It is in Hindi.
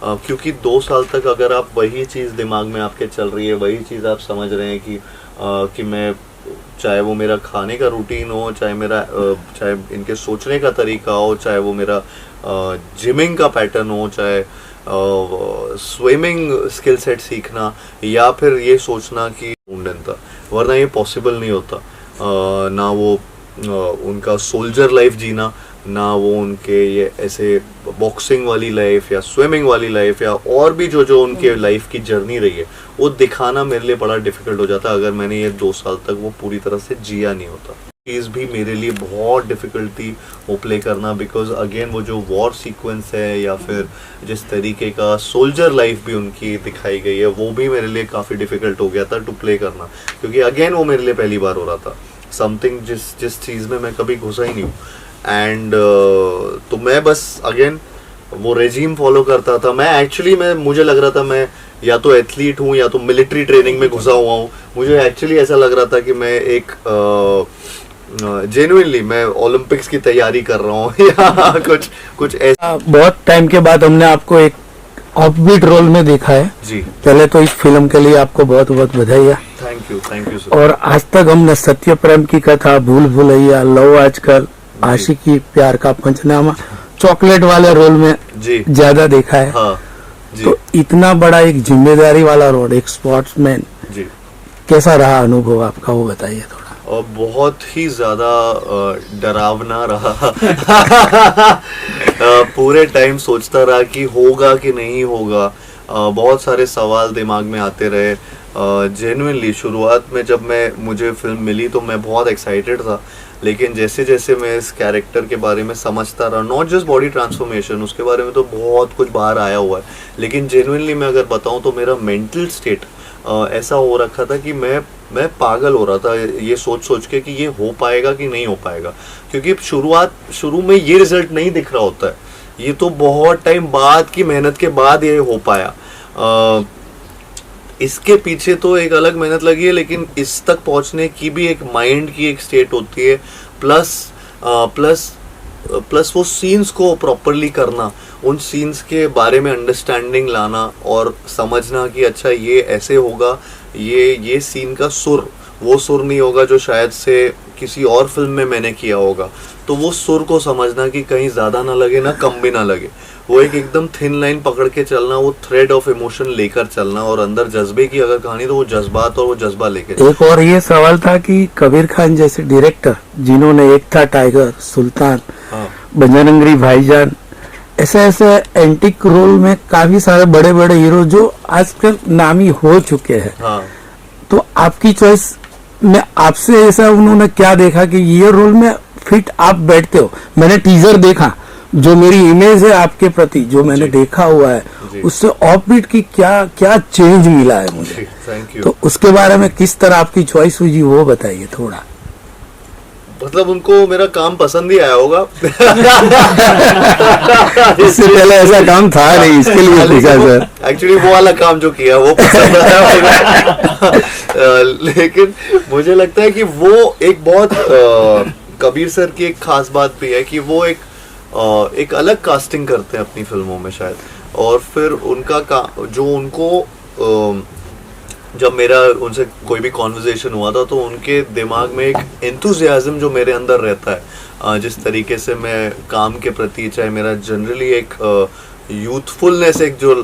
क्योंकि 2 साल तक अगर आप वही चीज़ दिमाग में आपके चल रही है, वही चीज़ आप समझ रहे हैं कि मैं, चाहे वो मेरा खाने का रूटीन हो, चाहे इनके सोचने का तरीका हो, चाहे वो मेरा जिमिंग का पैटर्न हो, चाहे स्विमिंग स्किल सेट सीखना, या फिर ये सोचना कि ढूंढन था, वरना ये पॉसिबल नहीं होता। ना वो उनका सोल्जर लाइफ जीना, ना वो उनके ये ऐसे बॉक्सिंग वाली लाइफ या स्विमिंग वाली लाइफ या और भी जो उनके लाइफ की जर्नी रही है, वो दिखाना मेरे लिए बड़ा डिफिकल्ट हो जाता अगर मैंने ये 2 साल तक वो पूरी तरह से जिया नहीं होता। चीज़ भी मेरे लिए बहुत डिफ़िकल्ट थी वो प्ले करना, बिकॉज अगेन वो जो वॉर सीक्वेंस है या फिर जिस तरीके का सोल्जर लाइफ भी उनकी दिखाई गई है, वो भी मेरे लिए काफ़ी डिफ़िकल्ट हो गया था टू प्ले करना, क्योंकि अगेन वो मेरे लिए पहली बार हो रहा था, समथिंग जिस चीज़ में मैं कभी घुसा ही नहीं हूँ। एंड तो मैं बस अगेन वो रेजीम फॉलो करता था। मुझे लग रहा था मैं या तो एथलीट हूँ या तो मिलिट्री ट्रेनिंग में घुसा हुआ हूँ। मुझे एक्चुअली ऐसा लग रहा था कि मैं एक जेन्युइनली मैं ओलंपिक्स की तैयारी कर रहा हूँ या कुछ ऐसा। बहुत टाइम के बाद हमने आपको एक ऑफबीट रोल में देखा है जी। पहले तो इस फिल्म के लिए आपको बहुत बहुत बधाई। Thank you sir. और आज तक हमने सत्य प्रेम की कथा, भूल भुलैया, लव आजकल, आशिकी, प्यार का पंचनामा, चॉकलेट वाले रोल में जी ज्यादा देखा है। हाँ जी। तो इतना बड़ा एक जिम्मेदारी वाला रोल, एक स्पोर्ट्समैन, जी, कैसा रहा अनुभव आपका, वो बताइए थोड़ा। और बहुत ही ज्यादा डरावना रहा। पूरे टाइम सोचता रहा कि होगा कि नहीं होगा। बहुत सारे सवाल दिमाग में आते रहे। जेन्युइनली शुरुआत में जब मुझे फिल्म मिली तो मैं बहुत एक्साइटेड था, लेकिन जैसे जैसे मैं इस कैरेक्टर के बारे में समझता रहा, नॉट जस्ट बॉडी ट्रांसफॉर्मेशन, उसके बारे में तो बहुत कुछ बाहर आया हुआ है, लेकिन जेन्युइनली मैं अगर बताऊं तो मेरा मेंटल स्टेट ऐसा हो रखा था कि मैं पागल हो रहा था ये सोच के कि ये हो पाएगा कि नहीं हो पाएगा, क्योंकि शुरू में ये रिजल्ट नहीं दिख रहा होता है, ये तो बहुत टाइम बाद की मेहनत के बाद ये हो पाया। इसके पीछे तो एक अलग मेहनत लगी है, लेकिन इस तक पहुंचने की भी एक माइंड की एक स्टेट होती है, प्लस वो सीन्स को प्रॉपरली करना, उन सीन्स के बारे में अंडरस्टैंडिंग लाना और समझना कि अच्छा ये ऐसे होगा, ये सीन का सुर वो सुर नहीं होगा जो शायद से किसी और फिल्म में मैंने किया होगा, तो वो सुर को समझना कि कहीं ज़्यादा ना लगे ना कम भी ना लगे, वो एक एकदम थिन लाइन पकड़ के चलना, वो थ्रेड ऑफ इमोशन लेकर चलना, और अंदर जज्बे की अगर कहानी तो वो जज्बात और वो जज्बा लेके। एक और ये सवाल था कि कबीर खान जैसे डायरेक्टर जिन्होंने एक था टाइगर, सुल्तान, हाँ, बजरंगी भाईजान, ऐसे एंटिक रोल में काफी सारे बड़े बड़े हीरो जो आजकल नामी हो चुके हैं, हाँ, तो आपकी चॉइस में आपसे ऐसा उन्होंने क्या देखा कि ये रोल में फिट आप बैठते हो? मैंने टीजर देखा, जो मेरी इमेज है आपके प्रति जो मैंने देखा हुआ है, उससे ऑफबीट की क्या चेंज मिला है मुझे। Thank you. तो उसके बारे में किस तरह आपकी चॉइस हुई वो बताइए थोड़ा। मतलब उनको मेरा काम पसंद ही आया होगा। इससे पहले ऐसा काम था नहीं, इसके लिए पूछा सर। एक्चुअली वो वाला काम जो किया वो पसंद आया होगा। लेकिन मुझे लगता है कि वो एक बहुत कबीर सर की एक खास बात भी है कि वो एक अलग कास्टिंग करते हैं अपनी फिल्मों में शायद, और फिर जब मेरा उनसे कोई भी कॉन्वर्जेशन हुआ था तो उनके दिमाग में एक एंथुजियाज्म जो मेरे अंदर रहता है, जिस तरीके से मैं काम के प्रति, चाहे मेरा जनरली एक यूथफुलनेस एक जो